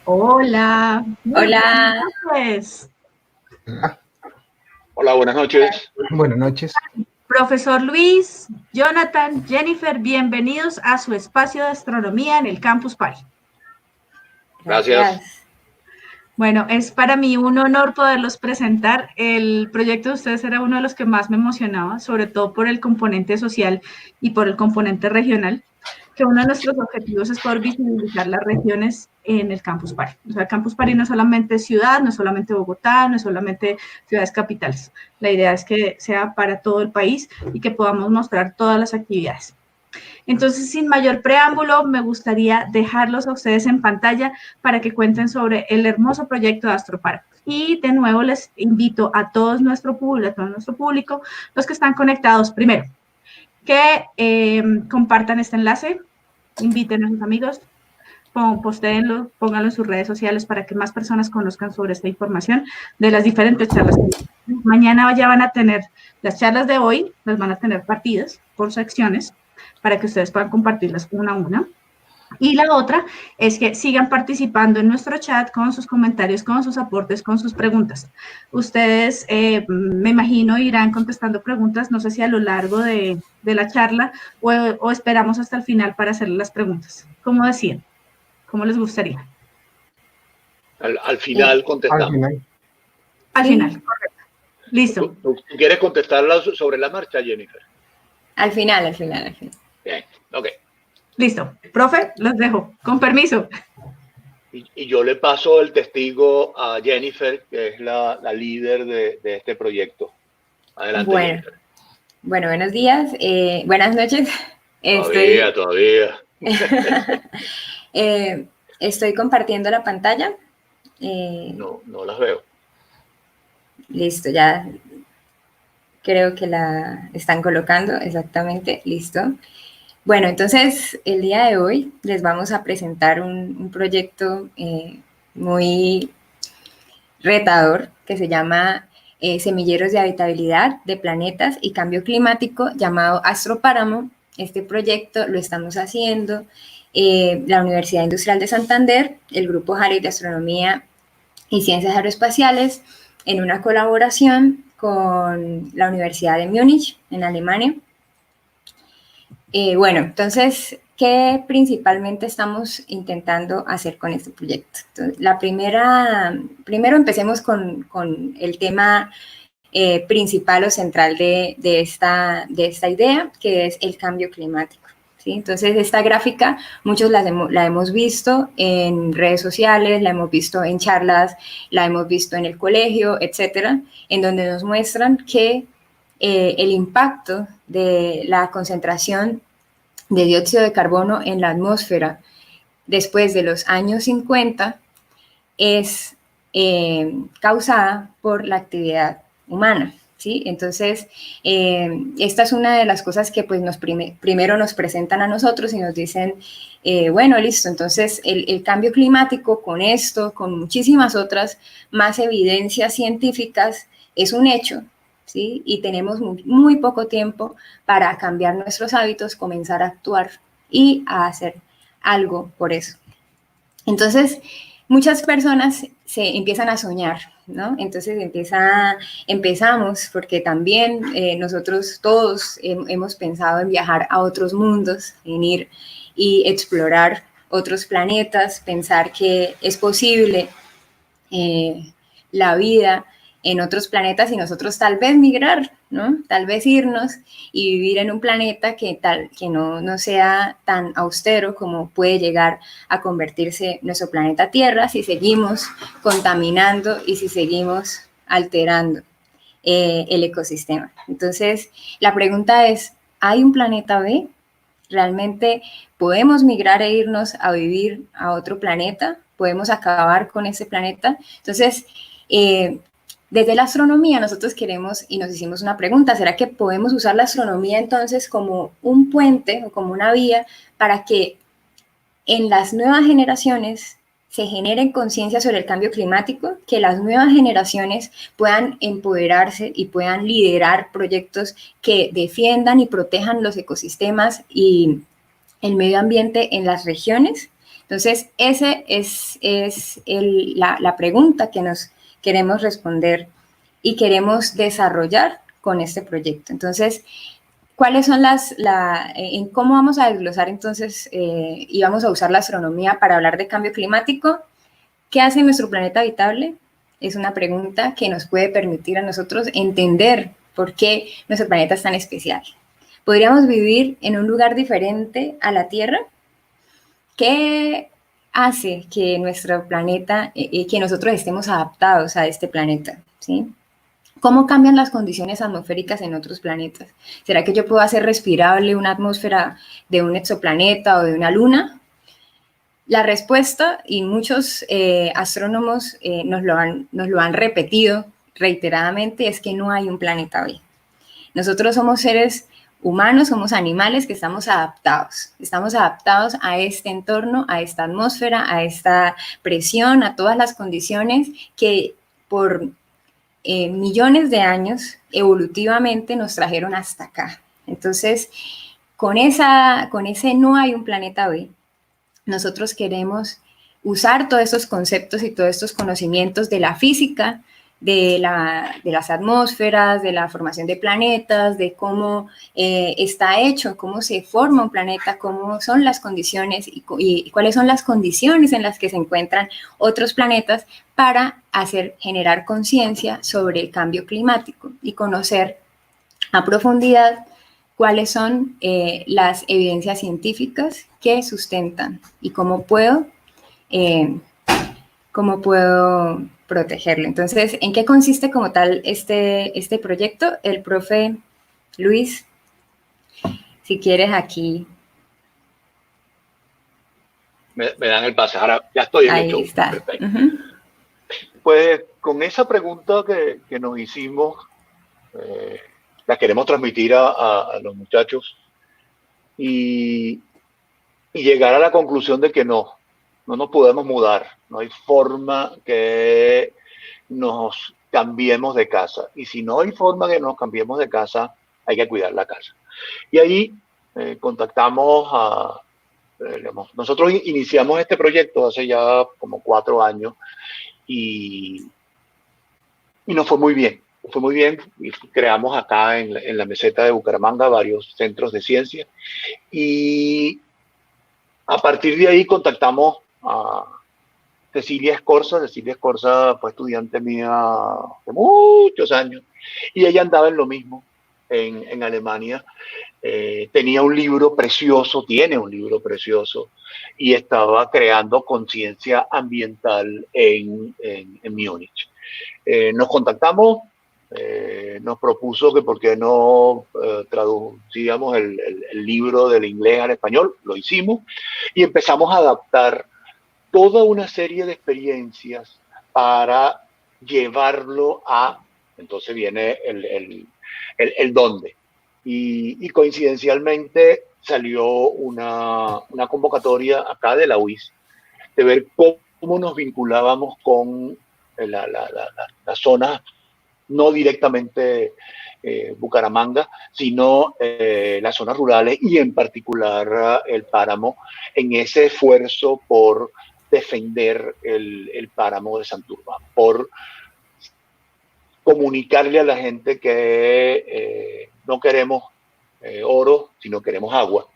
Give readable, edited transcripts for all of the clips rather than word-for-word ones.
Hola, muy buenas Hola, noches. Hola, buenas noches. Buenas noches. Profesor Luis, Jonathan, Jennifer, bienvenidos a su espacio de astronomía en el Campus Party. Gracias. gracias. Bueno, es para mí un honor poderlos presentar. El proyecto de ustedes era uno de los que más me emocionaba, sobre todo por el componente social y por el componente regional, que uno de nuestros objetivos es poder visibilizar las regiones en el Campus Party. O sea, el Campus Party no es solamente ciudad, no es solamente Bogotá, no es solamente ciudades capitales. La idea es que sea para todo el país y que podamos mostrar todas las actividades. Entonces, sin mayor preámbulo, me gustaría dejarlos a ustedes en pantalla para que cuenten sobre el hermoso proyecto de Astropar. Y de nuevo les invito a todo nuestro público, los que están conectados, primero, que compartan este enlace, inviten a sus amigos, postéenlo, pónganlo en sus redes sociales para que más personas conozcan sobre esta información de las diferentes charlas. Mañana ya van a tener las charlas de hoy, las van a tener partidas por secciones para que ustedes puedan compartirlas una a una. Y la otra es que sigan participando en nuestro chat con sus comentarios, con sus aportes, con sus preguntas. Ustedes, me imagino, irán contestando preguntas, no sé si a lo largo de la charla o esperamos hasta el final para hacerle las preguntas. ¿Cómo decían? ¿Cómo les gustaría? Al final Al contestamos. final. Al Sí. final, correcto. Listo. ¿Tú quieres contestarla sobre la marcha, Jennifer? Al final. Bien, ok. Listo. Profe, los dejo. Con permiso. Y yo le paso el testigo a Jennifer, que es la líder de este proyecto. Adelante, Bueno, Jennifer. buenos días, buenas noches. Todavía. Estoy compartiendo la pantalla. No las veo. Listo, ya creo que la están colocando, exactamente, listo. Bueno, entonces el día de hoy les vamos a presentar un proyecto muy retador que se llama Semilleros de Habitabilidad de Planetas y Cambio Climático, llamado Astropáramo. Este proyecto lo estamos haciendo la Universidad Industrial de Santander, el Grupo Halley de Astronomía y Ciencias Aeroespaciales, en una colaboración con la Universidad de Múnich, en Alemania. Bueno, entonces, ¿qué principalmente estamos intentando hacer con este proyecto? Entonces, primero empecemos con el tema principal o central de esta idea, que es el cambio climático. ¿Sí? Entonces, esta gráfica, muchos la hemos visto en redes sociales, la hemos visto en charlas, la hemos visto en el colegio, etcétera, en donde nos muestran que el impacto de la concentración de dióxido de carbono en la atmósfera después de los años 50 es causada por la actividad humana. ¿Sí? Entonces, esta es una de las cosas que pues, primero nos presentan a nosotros y nos dicen, bueno, listo, entonces el cambio climático con esto, con muchísimas otras más evidencias científicas, es un hecho, ¿sí? Y tenemos muy poco tiempo para cambiar nuestros hábitos, comenzar a actuar y a hacer algo por eso. Entonces, muchas personas se empiezan a soñar, ¿no? Entonces empezamos, porque también nosotros todos hemos pensado en viajar a otros mundos, en ir y explorar otros planetas, pensar que es posible la vida en otros planetas y nosotros tal vez migrar, ¿no? Tal vez irnos y vivir en un planeta que no sea tan austero como puede llegar a convertirse nuestro planeta Tierra si seguimos contaminando y si seguimos alterando el ecosistema. Entonces, la pregunta es, ¿hay un planeta B? ¿Realmente podemos migrar e irnos a vivir a otro planeta? ¿Podemos acabar con ese planeta? Entonces, desde la astronomía nosotros queremos y nos hicimos una pregunta, ¿será que podemos usar la astronomía entonces como un puente o como una vía para que en las nuevas generaciones se generen conciencia sobre el cambio climático, que las nuevas generaciones puedan empoderarse y puedan liderar proyectos que defiendan y protejan los ecosistemas y el medio ambiente en las regiones? Entonces, esa es la pregunta que nos queremos responder y queremos desarrollar con este proyecto. Entonces, ¿cuáles son en cómo vamos a desglosar entonces y vamos a usar la astronomía para hablar de cambio climático? ¿Qué hace nuestro planeta habitable? Es una pregunta que nos puede permitir a nosotros entender por qué nuestro planeta es tan especial. ¿Podríamos vivir en un lugar diferente a la Tierra? ¿Qué hace que nuestro planeta, que nosotros estemos adaptados a este planeta? ¿Sí? ¿Cómo cambian las condiciones atmosféricas en otros planetas? ¿Será que yo puedo hacer respirable una atmósfera de un exoplaneta o de una luna? La respuesta, y muchos astrónomos nos lo han repetido reiteradamente, es que no hay un planeta B. Nosotros somos seres humanos, somos animales que estamos adaptados a este entorno, a esta atmósfera, a esta presión, a todas las condiciones que por millones de años evolutivamente nos trajeron hasta acá. Entonces, con ese no hay un planeta B, nosotros queremos usar todos estos conceptos y todos estos conocimientos de la física, de las atmósferas, de la formación de planetas, de cómo está hecho, cómo se forma un planeta, cómo son las condiciones y cuáles son las condiciones en las que se encuentran otros planetas para generar conciencia sobre el cambio climático y conocer a profundidad cuáles son las evidencias científicas que sustentan y cómo puedo protegerlo. Entonces, ¿en qué consiste como tal este proyecto? El profe Luis, si quieres aquí. Me dan el pase. Ahora ya estoy en el show. Ahí está. Perfecto. Pues con esa pregunta que nos hicimos, la queremos transmitir a los muchachos y llegar a la conclusión de que no nos podemos mudar, no hay forma que nos cambiemos de casa. Y si no hay forma que nos cambiemos de casa, hay que cuidar la casa. Y ahí contactamos nosotros iniciamos este proyecto hace ya como 4 años y nos fue muy bien. Fue muy bien y creamos acá en la meseta de Bucaramanga varios centros de ciencia y a partir de ahí contactamos a Cecilia Escorza. Cecilia Escorza fue estudiante mía de muchos años y ella andaba en lo mismo en Alemania. Tenía un libro precioso, tiene un libro precioso y estaba creando conciencia ambiental en Múnich. Nos contactamos, nos propuso que por qué no traducíamos el libro del inglés al español, lo hicimos y empezamos a adaptar toda una serie de experiencias para llevarlo a, entonces viene el dónde. Y coincidencialmente salió una convocatoria acá de la UIS de ver cómo nos vinculábamos con las zonas, no directamente Bucaramanga, sino las zonas rurales y en particular el páramo, en ese esfuerzo por defender el páramo de Santurbán, por comunicarle a la gente que no queremos oro, sino queremos agua.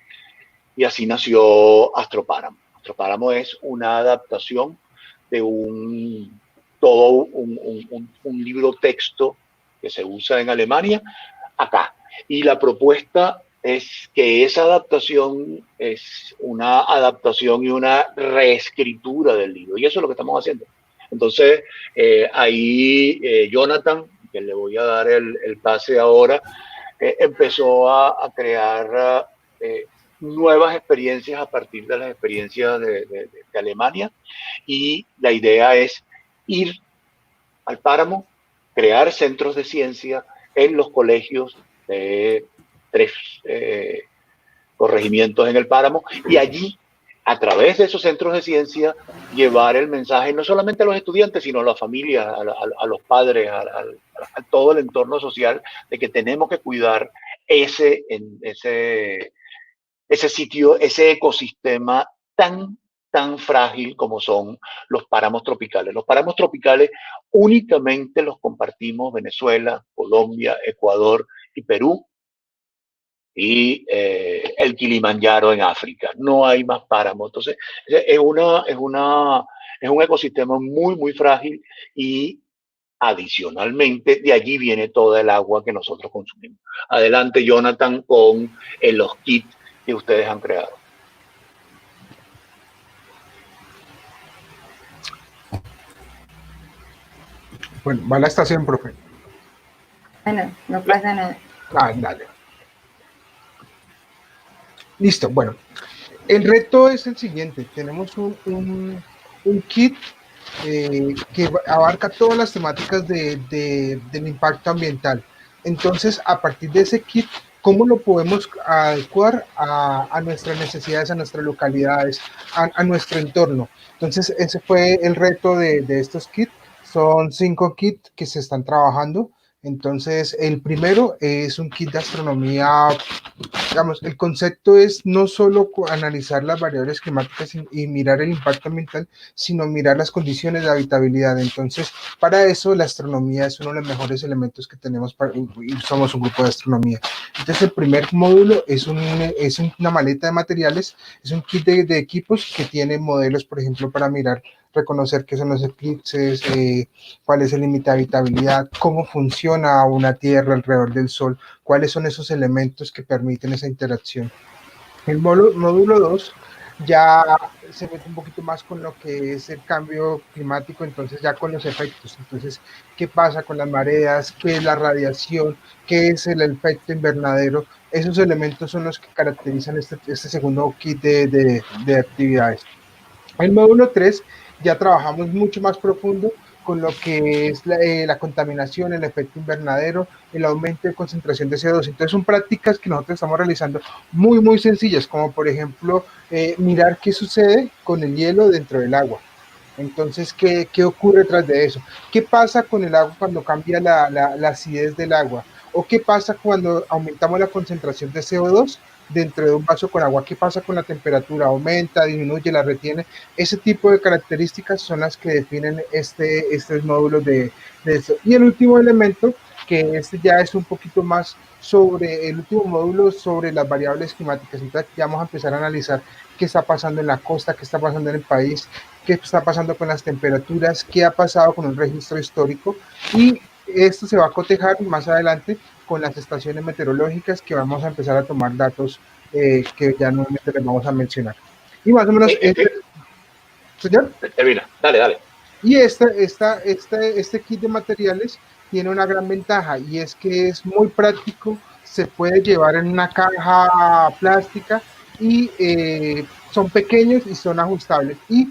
Y así nació Astropáramo. Astropáramo es una adaptación de un libro texto que se usa en Alemania acá. Y la propuesta es que esa adaptación es una adaptación y una reescritura del libro. Y eso es lo que estamos haciendo. Entonces, ahí Jonathan, que le voy a dar el pase ahora, empezó a crear nuevas experiencias a partir de las experiencias de Alemania. Y la idea es ir al páramo, crear centros de ciencia en los colegios de 3 corregimientos en el páramo y allí, a través de esos centros de ciencia, llevar el mensaje no solamente a los estudiantes, sino a las familias, a los padres, a todo el entorno social, de que tenemos que cuidar ese sitio, ese ecosistema tan tan frágil como son los páramos tropicales. Los páramos tropicales únicamente los compartimos Venezuela, Colombia, Ecuador y Perú, y el Kilimanjaro en África. No hay más páramos. Entonces, es un ecosistema muy, muy frágil, y adicionalmente de allí viene toda el agua que nosotros consumimos. Adelante, Jonathan, con los kits que ustedes han creado. Bueno, va a la estación, profe. Bueno, no pasa nada. Ah, dale. Listo, bueno. El reto es el siguiente. Tenemos un kit que abarca todas las temáticas del impacto ambiental. Entonces, a partir de ese kit, ¿cómo lo podemos adecuar a nuestras necesidades, a nuestras localidades, a nuestro entorno? Entonces, ese fue el reto de estos kits. Son 5 kits que se están trabajando. Entonces, el primero es un kit de astronomía. Digamos, el concepto es no solo analizar las variables climáticas y mirar el impacto ambiental, sino mirar las condiciones de habitabilidad. Entonces, para eso la astronomía es uno de los mejores elementos que tenemos y somos un grupo de astronomía. Entonces, el primer módulo es una maleta de materiales, es un kit de equipos que tiene modelos, por ejemplo, para mirar, reconocer qué son los eclipses, cuál es el límite de habitabilidad, cómo funciona una Tierra alrededor del Sol, cuáles son esos elementos que permiten esa interacción. El módulo 2 ya se mete un poquito más con lo que es el cambio climático, entonces ya con los efectos. Entonces, ¿qué pasa con las mareas? ¿Qué es la radiación? ¿Qué es el efecto invernadero? Esos elementos son los que caracterizan este segundo kit de actividades. El módulo 3 ya trabajamos mucho más profundo con lo que es la contaminación, el efecto invernadero, el aumento de concentración de CO2. Entonces son prácticas que nosotros estamos realizando muy, muy sencillas, como por ejemplo mirar qué sucede con el hielo dentro del agua. Entonces, ¿qué ocurre tras de eso? ¿Qué pasa con el agua cuando cambia la acidez del agua? ¿O qué pasa cuando aumentamos la concentración de CO2 dentro de un vaso con agua? ¿Qué pasa con la temperatura? ¿Aumenta, disminuye, la retiene? Ese tipo de características son las que definen estos módulos de eso. Y el último elemento, que este ya es un poquito más sobre el último módulo, sobre las variables climáticas. Entonces, ya vamos a empezar a analizar qué está pasando en la costa, qué está pasando en el país, qué está pasando con las temperaturas, qué ha pasado con un registro histórico, y esto se va a cotejar más adelante con las estaciones meteorológicas, que vamos a empezar a tomar datos que ya nuevamente les vamos a mencionar. Y más o menos, señor. Termina, dale. Y este kit de materiales tiene una gran ventaja, y es que es muy práctico, se puede llevar en una caja plástica, y son pequeños y son ajustables. Y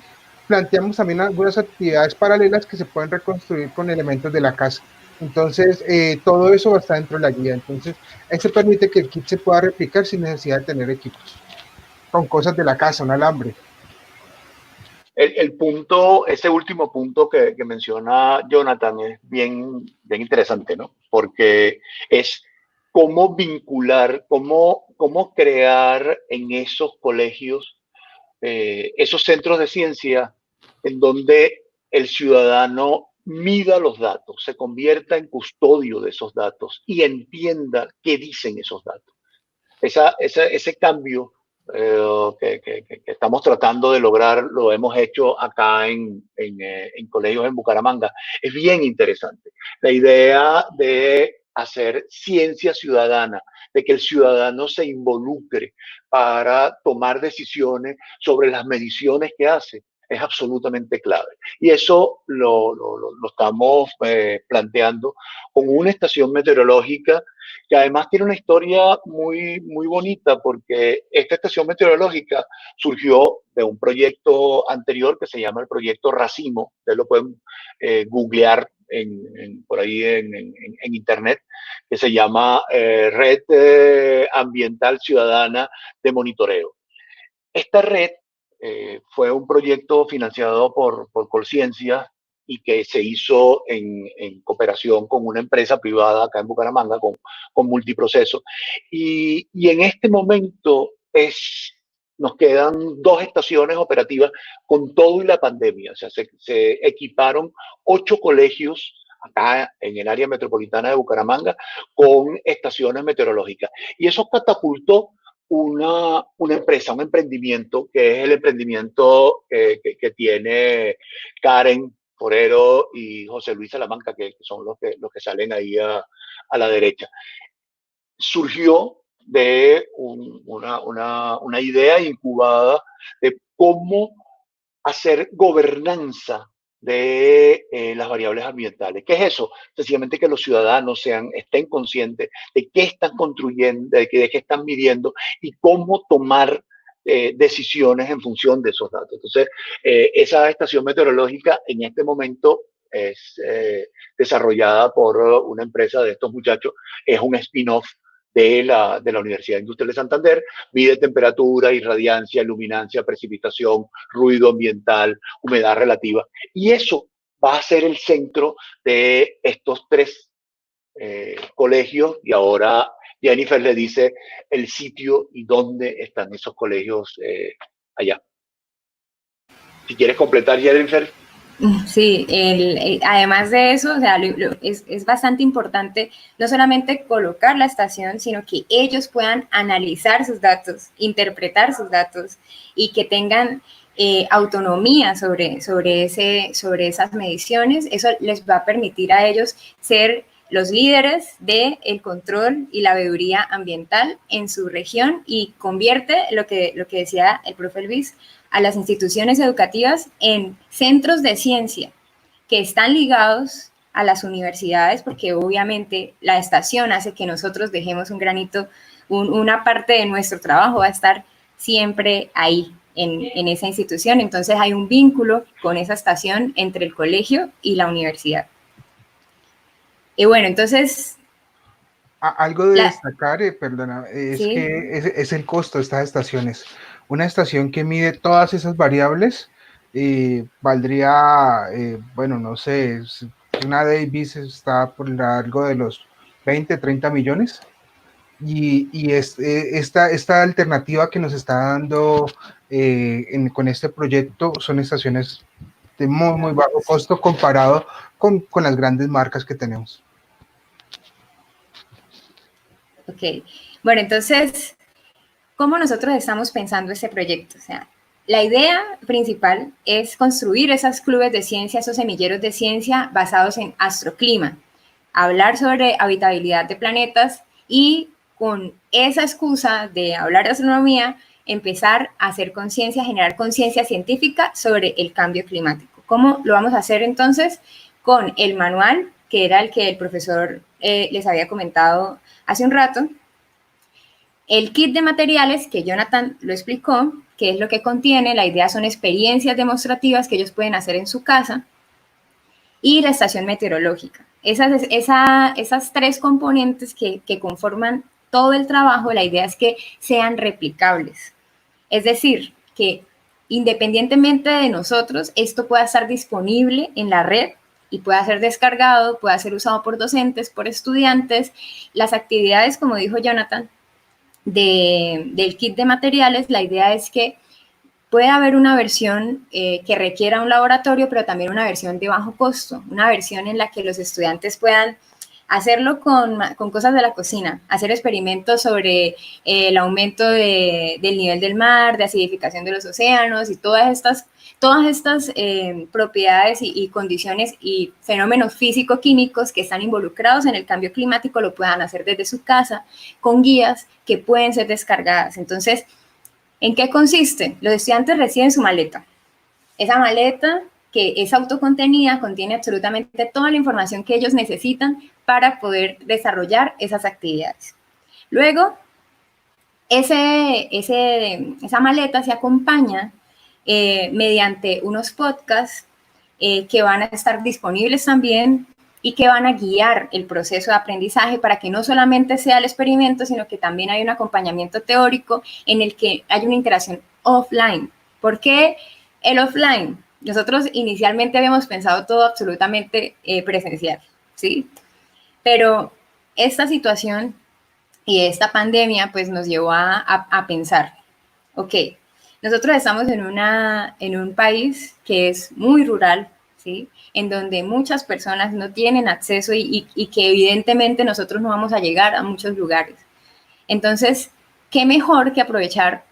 planteamos también algunas actividades paralelas que se pueden reconstruir con elementos de la casa. Entonces, todo eso va a estar dentro de la guía. Entonces, eso permite que el kit se pueda replicar sin necesidad de tener equipos, con cosas de la casa, un alambre. Ese último punto que menciona Jonathan es bien interesante, ¿no? Porque es cómo vincular, cómo crear en esos colegios esos centros de ciencia en donde el ciudadano mida los datos, se convierta en custodio de esos datos y entienda qué dicen esos datos. Ese cambio que estamos tratando de lograr, lo hemos hecho acá en colegios en Bucaramanga. Es bien interesante. La idea de hacer ciencia ciudadana, de que el ciudadano se involucre para tomar decisiones sobre las mediciones que hace, es absolutamente clave. Y eso lo estamos planteando con una estación meteorológica que además tiene una historia muy, muy bonita, porque esta estación meteorológica surgió de un proyecto anterior que se llama el proyecto Racimo. Ustedes lo pueden googlear por ahí en internet, que se llama Red Ambiental Ciudadana de Monitoreo. Esta red fue un proyecto financiado por Colciencia, y que se hizo en cooperación con una empresa privada acá en Bucaramanga, con Multiproceso. Y en este momento es nos quedan 2 estaciones operativas con todo y la pandemia. O sea, se equiparon 8 colegios acá en el área metropolitana de Bucaramanga con estaciones meteorológicas. Y eso catapultó una empresa, un emprendimiento, que es el emprendimiento que tiene Karen Forero y José Luis Salamanca, que son los que salen ahí a la derecha. Surgió de una idea incubada de cómo hacer gobernanza de las variables ambientales. ¿Qué es eso? Sencillamente que los ciudadanos estén conscientes de qué están construyendo, de qué están midiendo y cómo tomar decisiones en función de esos datos. Entonces, esa estación meteorológica en este momento es desarrollada por una empresa de estos muchachos, es un spin-off de la Universidad Industrial de Santander, mide temperatura, irradiancia, luminancia, precipitación, ruido ambiental, humedad relativa, y eso va a ser el centro de estos 3 colegios, y ahora Jennifer le dice el sitio y dónde están esos colegios allá. Si quieres completar, Jennifer. Sí, además de eso, o sea, es bastante importante no solamente colocar la estación, sino que ellos puedan analizar sus datos, interpretar sus datos y que tengan autonomía sobre esas mediciones. Eso les va a permitir a ellos ser los líderes del control y la veeduría ambiental en su región y convierte lo que decía el profe Luis, a las instituciones educativas en centros de ciencia que están ligados a las universidades, porque obviamente la estación hace que nosotros dejemos un granito, una parte de nuestro trabajo va a estar siempre ahí, en esa institución. Entonces hay un vínculo con esa estación entre el colegio y la universidad. Y bueno, entonces... Algo de destacar, perdona, es ¿sí? que es el costo de estas estaciones. Una estación que mide todas esas variables valdría, bueno, no sé, una Davis está por algo de los 20, 30 millones. Y esta alternativa que nos está dando con este proyecto son estaciones de muy, muy bajo costo comparado con las grandes marcas que tenemos. Ok, bueno, entonces, ¿cómo nosotros estamos pensando este proyecto? O sea, la idea principal es construir esos clubes de ciencia, esos semilleros de ciencia basados en astroclima, hablar sobre habitabilidad de planetas y con esa excusa de hablar de astronomía, empezar a hacer conciencia, generar conciencia científica sobre el cambio climático. ¿Cómo lo vamos a hacer entonces? Con el manual, que era el que el profesor les había comentado hace un rato, el kit de materiales que Jonathan lo explicó, que es lo que contiene, la idea son experiencias demostrativas que ellos pueden hacer en su casa, y la estación meteorológica. Esas 3 componentes que conforman todo el trabajo, la idea es que sean replicables. Es decir, que independientemente de nosotros, esto pueda estar disponible en la red y pueda ser descargado, pueda ser usado por docentes, por estudiantes. Las actividades, como dijo Jonathan, del kit de materiales, la idea es que puede haber una versión que requiera un laboratorio, pero también una versión de bajo costo, una versión en la que los estudiantes puedan hacerlo con cosas de la cocina, hacer experimentos sobre el aumento del nivel del mar, de acidificación de los océanos y todas estas propiedades y condiciones y fenómenos físico-químicos que están involucrados en el cambio climático lo puedan hacer desde su casa con guías que pueden ser descargadas. Entonces, ¿en qué consiste? Los estudiantes reciben su maleta. Esa maleta, que es autocontenida, contiene absolutamente toda la información que ellos necesitan para poder desarrollar esas actividades. Luego, esa maleta se acompaña mediante unos podcasts que van a estar disponibles también y que van a guiar el proceso de aprendizaje para que no solamente sea el experimento, sino que también hay un acompañamiento teórico en el que hay una interacción offline. ¿Por qué el offline? Nosotros inicialmente habíamos pensado todo absolutamente presencial, ¿sí? Pero esta situación y esta pandemia pues nos llevó a pensar, ok, Nosotros estamos en un país que es muy rural, ¿sí? En donde muchas personas no tienen acceso y que evidentemente nosotros no vamos a llegar a muchos lugares. Entonces, ¿qué mejor que aprovechar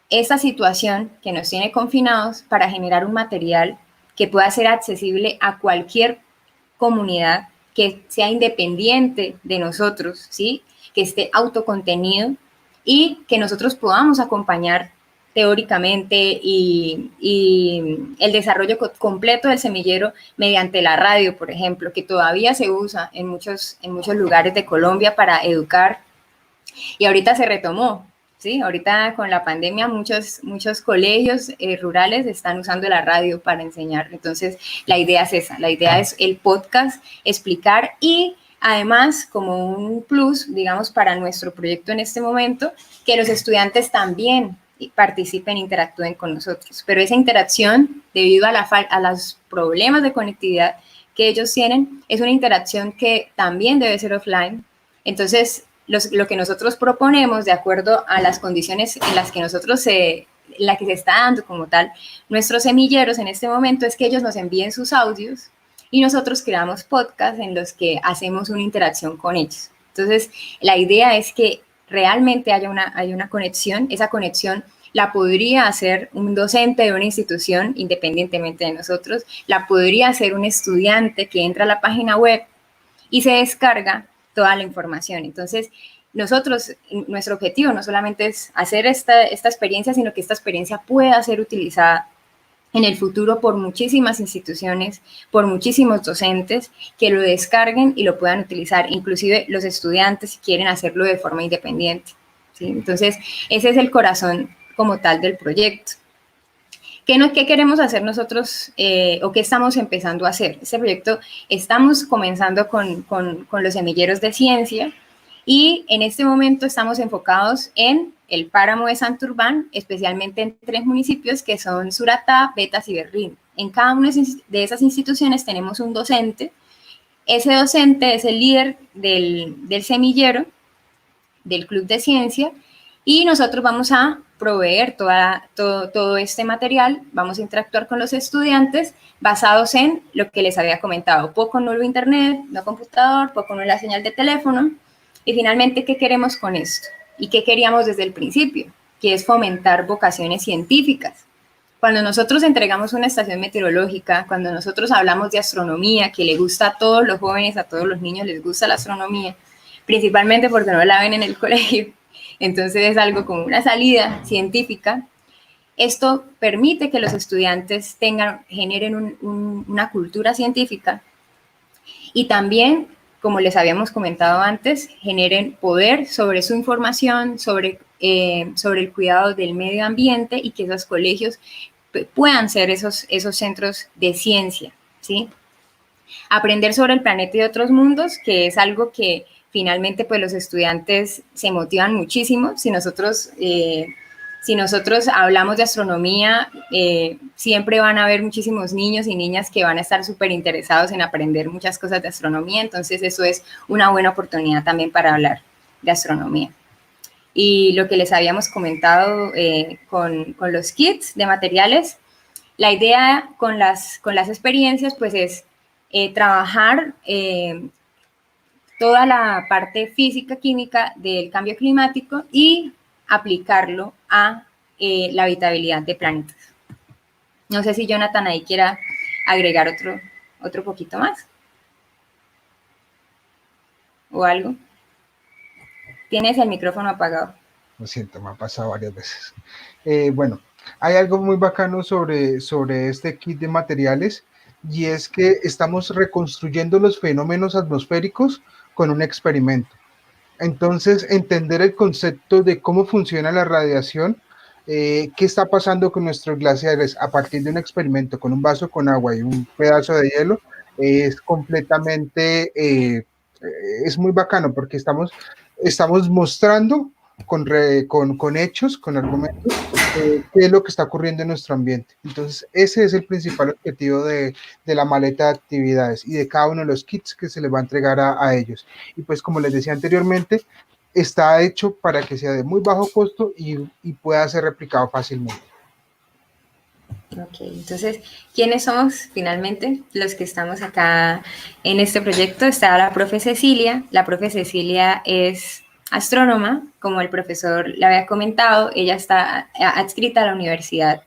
esta situación que nos tiene confinados para generar un material que pueda ser accesible a cualquier comunidad, que sea independiente de nosotros, ¿sí? Que esté autocontenido y que nosotros podamos acompañar teóricamente y el desarrollo completo del semillero mediante la radio, por ejemplo, que todavía se usa en muchos lugares de Colombia para educar y ahorita se retomó. Sí, ahorita con la pandemia muchos colegios rurales están usando la radio para enseñar. Entonces, la idea es esa, la idea es el podcast, explicar y además como un plus, digamos, para nuestro proyecto en este momento, que los estudiantes también participen, interactúen con nosotros. Pero esa interacción, debido a los problemas de conectividad que ellos tienen, es una interacción que también debe ser offline. Entonces, lo que nosotros proponemos, de acuerdo a las condiciones en las que la que se está dando como tal, nuestros semilleros en este momento es que ellos nos envíen sus audios y nosotros creamos podcasts en los que hacemos una interacción con ellos. Entonces, la idea es que realmente haya una conexión, esa conexión la podría hacer un docente de una institución, independientemente de nosotros, la podría hacer un estudiante que entra a la página web y se descarga toda la información. Entonces, nuestro objetivo no solamente es hacer esta experiencia, sino que esta experiencia pueda ser utilizada en el futuro por muchísimas instituciones, por muchísimos docentes que lo descarguen y lo puedan utilizar, inclusive los estudiantes si quieren hacerlo de forma independiente, ¿sí? Entonces, ese es el corazón como tal del proyecto. ¿Qué queremos hacer nosotros o qué estamos empezando a hacer? Este proyecto estamos comenzando con los semilleros de ciencia y en este momento estamos enfocados en el páramo de Santurbán, especialmente en 3 municipios que son Suratá, Betas y Berrín. En cada una de esas instituciones tenemos un docente. Ese docente es el líder del semillero, del club de ciencia, y nosotros vamos a proveer todo este material, vamos a interactuar con los estudiantes basados en lo que les había comentado, poco nulo internet, no computador, poco nula señal de teléfono, y finalmente, ¿qué queremos con esto? ¿Y qué queríamos desde el principio? Que es fomentar vocaciones científicas. Cuando nosotros entregamos una estación meteorológica, cuando nosotros hablamos de astronomía, que le gusta a todos los jóvenes, a todos los niños les gusta la astronomía, principalmente porque no la ven en el colegio, entonces es algo como una salida científica. Esto permite que los estudiantes generen una cultura científica y también, como les habíamos comentado antes, generen poder sobre su información, sobre el cuidado del medio ambiente y que esos colegios puedan ser esos centros de ciencia, ¿sí? Aprender sobre el planeta y otros mundos, que es algo que finalmente pues los estudiantes se motivan muchísimo. Si nosotros hablamos de astronomía, siempre van a haber muchísimos niños y niñas que van a estar súper interesados en aprender muchas cosas de astronomía, entonces eso es una buena oportunidad también para hablar de astronomía. Y lo que les habíamos comentado con los kits de materiales, la idea con las experiencias pues es trabajar toda la parte física, química del cambio climático y aplicarlo a la habitabilidad de planetas. No sé si Jonathan ahí quiera agregar otro poquito más. ¿O algo? Tienes el micrófono apagado. Lo siento, me ha pasado varias veces. Bueno, hay algo muy bacano sobre este kit de materiales y es que estamos reconstruyendo los fenómenos atmosféricos con un experimento. Entonces, entender el concepto de cómo funciona la radiación, qué está pasando con nuestros glaciares a partir de un experimento con un vaso con agua y un pedazo de hielo, es completamente, es muy bacano porque estamos mostrando con hechos, con argumentos, qué es lo que está ocurriendo en nuestro ambiente. Entonces, ese es el principal objetivo de la maleta de actividades y de cada uno de los kits que se les va a entregar a ellos. Y pues, como les decía anteriormente, está hecho para que sea de muy bajo costo y pueda ser replicado fácilmente. Ok, entonces, ¿quiénes somos finalmente los que estamos acá en este proyecto? Está la profe Cecilia. La profe Cecilia es astrónoma, como el profesor le había comentado. Ella está adscrita a la Universidad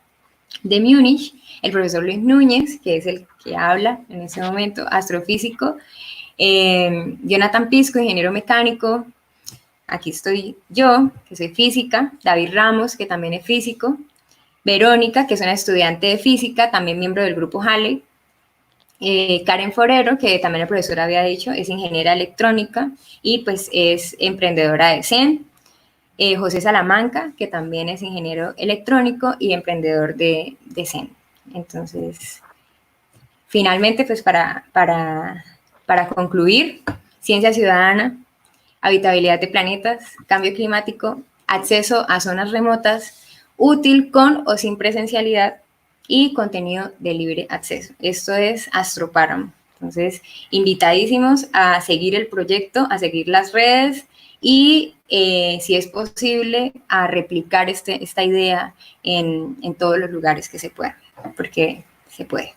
de Múnich. El profesor Luis Núñez, que es el que habla en este momento, astrofísico. Jonathan Pisco, ingeniero mecánico. Aquí estoy yo, que soy física. David Ramos, que también es físico. Verónica, que es una estudiante de física, también miembro del grupo Halley. Karen Forero, que también el profesor había dicho, es ingeniera electrónica y pues es emprendedora de Zen. José Salamanca, que también es ingeniero electrónico y emprendedor de Zen. Entonces, finalmente, pues para concluir, ciencia ciudadana, habitabilidad de planetas, cambio climático, acceso a zonas remotas, útil con o sin presencialidad y contenido de libre acceso. Esto es Astropáramo. Entonces, invitadísimos a seguir el proyecto, a seguir las redes y, si es posible, a replicar esta idea en todos los lugares que se puedan, porque se puede.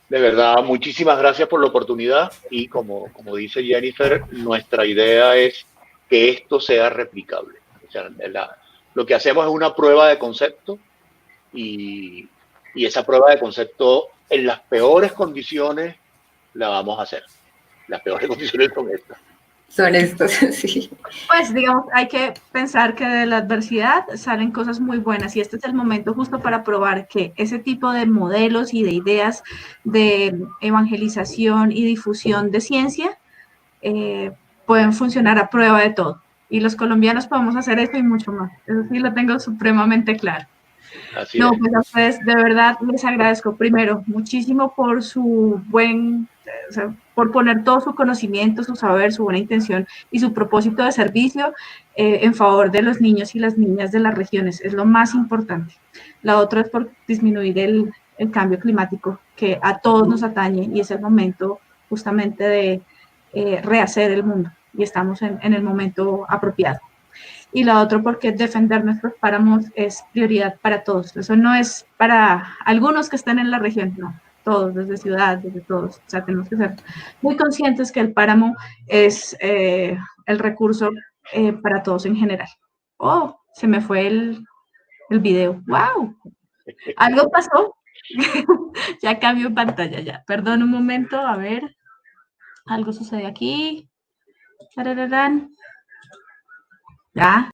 De verdad, muchísimas gracias por la oportunidad y como dice Jennifer, nuestra idea es que esto sea replicable. O sea, lo que hacemos es una prueba de concepto y esa prueba de concepto en las peores condiciones la vamos a hacer. Las peores condiciones son estas. Son estos, sí. Pues digamos, hay que pensar que de la adversidad salen cosas muy buenas y este es el momento justo para probar que ese tipo de modelos y de ideas de evangelización y difusión de ciencia pueden funcionar a prueba de todo. Y los colombianos podemos hacer esto y mucho más. Eso sí lo tengo supremamente claro. Así No, es. pues a ustedes de verdad les agradezco primero muchísimo por su o sea, por poner todo su conocimiento, su saber, su buena intención y su propósito de servicio en favor de los niños y las niñas de las regiones. Es lo más importante. La otra es por disminuir el cambio climático que a todos nos atañe y es el momento justamente de rehacer el mundo y estamos en el momento apropiado. Y la otra porque defender nuestros páramos es prioridad para todos. Eso no es para algunos que están en la región, no, todos, desde ciudad, desde todos. O sea, tenemos que ser muy conscientes que el páramo es el recurso para todos en general. Oh, se me fue el video. ¡Wow! Algo pasó. Ya cambio en pantalla, ya. Perdón un momento, a ver. Algo sucede aquí. Tarararán. Ya.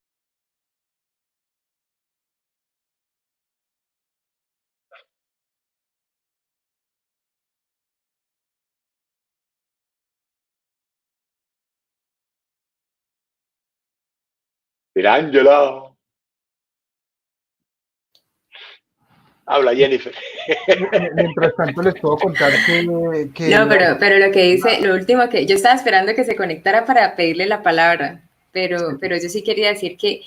Pirangela. Habla Jennifer. Mientras tanto les puedo contar que No, pero lo que dice, lo último que yo estaba esperando que se conectara para pedirle la palabra, pero yo sí quería decir que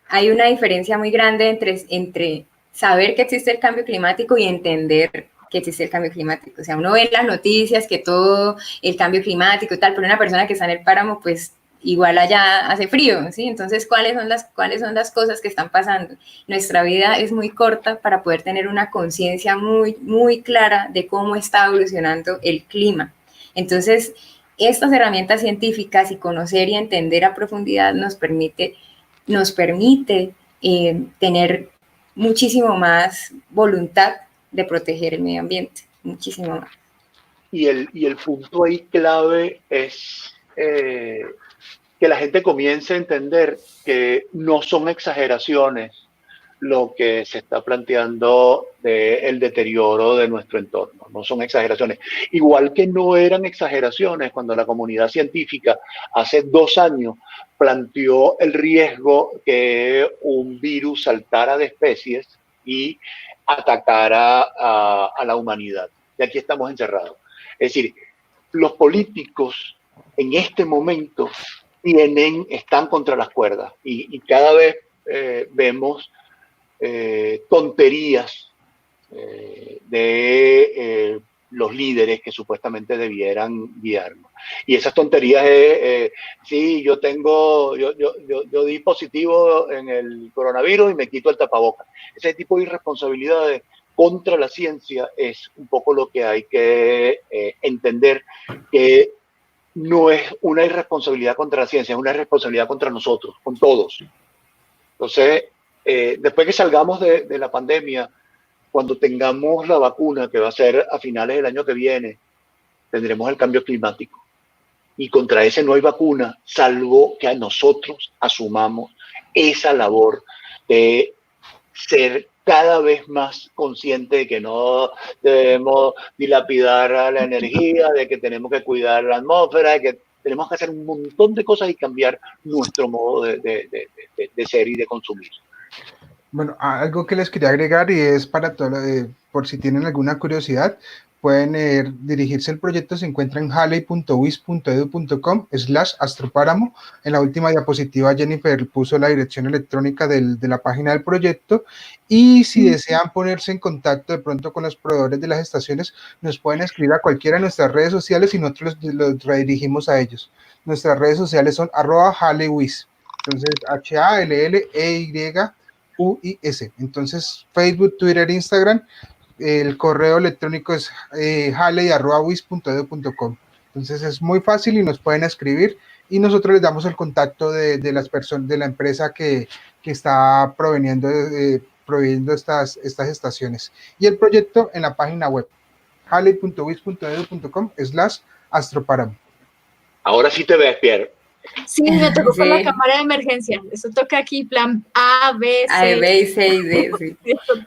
hay una diferencia muy grande entre saber que existe el cambio climático y entender que existe el cambio climático. O sea, uno ve en las noticias que todo el cambio climático y tal, pero una persona que está en el páramo, pues igual allá hace frío, ¿sí? Entonces, ¿cuáles son las cosas que están pasando? Nuestra vida es muy corta para poder tener una conciencia muy, muy clara de cómo está evolucionando el clima. Entonces, estas herramientas científicas y conocer y entender a profundidad nos permite tener muchísimo más voluntad de proteger el medio ambiente, muchísimo más. Y el punto ahí clave es que la gente comience a entender que no son exageraciones lo que se está planteando del deterioro de nuestro entorno, no son exageraciones. Igual que no eran exageraciones cuando la comunidad científica hace 2 años planteó el riesgo que un virus saltara de especies y atacara a la humanidad. Y aquí estamos encerrados. Es decir, los políticos en este momento están contra las cuerdas y cada vez vemos tonterías de los líderes que supuestamente debieran guiarnos. Y esas tonterías es, sí, yo di positivo en el coronavirus y me quito el tapabocas. Ese tipo de irresponsabilidades contra la ciencia es un poco lo que hay que entender, que no es una irresponsabilidad contra la ciencia, es una irresponsabilidad contra nosotros, con todos. Entonces, después que salgamos de la pandemia, cuando tengamos la vacuna, que va a ser a finales del año que viene, tendremos el cambio climático. Y contra ese no hay vacuna, salvo que a nosotros asumamos esa labor de ser cada vez más conscientes de que no debemos dilapidar la energía, de que tenemos que cuidar la atmósfera, de que tenemos que hacer un montón de cosas y cambiar nuestro modo de ser y de consumir. Bueno, algo que les quería agregar y es para todo, por si tienen alguna curiosidad, pueden dirigirse al proyecto, se encuentra en halley.wis.edu.com/astropáramo. En la última diapositiva Jennifer puso la dirección electrónica de la página del proyecto, y si desean ponerse en contacto de pronto con los proveedores de las estaciones, nos pueden escribir a cualquiera de nuestras redes sociales y nosotros los redirigimos a ellos. Nuestras redes sociales son @halleywis, entonces HALLEY UIS. Entonces, Facebook, Twitter, Instagram, el correo electrónico es halley@wis.edu.com. Entonces es muy fácil y nos pueden escribir y nosotros les damos el contacto de las personas, de la empresa que está proveyendo estas estaciones. Y el proyecto en la página web halley.wis.edu.com/astropáramo. Ahora sí te ves, Pierre. Sí, me tocó Sí. con la cámara de emergencia. Eso toca aquí, plan A, B, C. A, B, C y D, sí.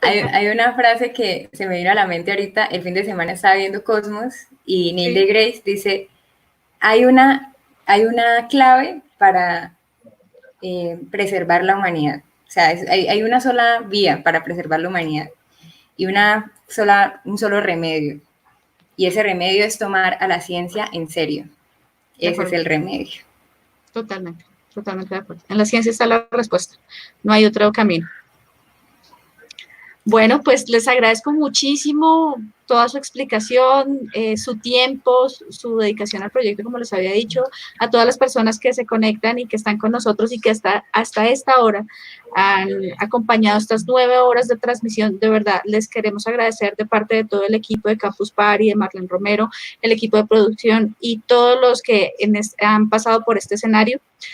Hay una frase que se me vino a la mente ahorita. El fin de semana estaba viendo Cosmos y Neil deGrasse dice, hay una clave para preservar la humanidad. O sea, hay una sola vía para preservar la humanidad y un solo remedio. Y ese remedio es tomar a la ciencia en serio. Ese es el remedio. Totalmente de acuerdo. En la ciencia está la respuesta. No hay otro camino. Bueno, pues les agradezco muchísimo toda su explicación, su tiempo, su dedicación al proyecto, como les había dicho, a todas las personas que se conectan y que están con nosotros y que hasta esta hora han acompañado estas 9 horas de transmisión. De verdad, les queremos agradecer de parte de todo el equipo de Campus Party, de Marlene Romero, el equipo de producción y todos los que han pasado por este escenario.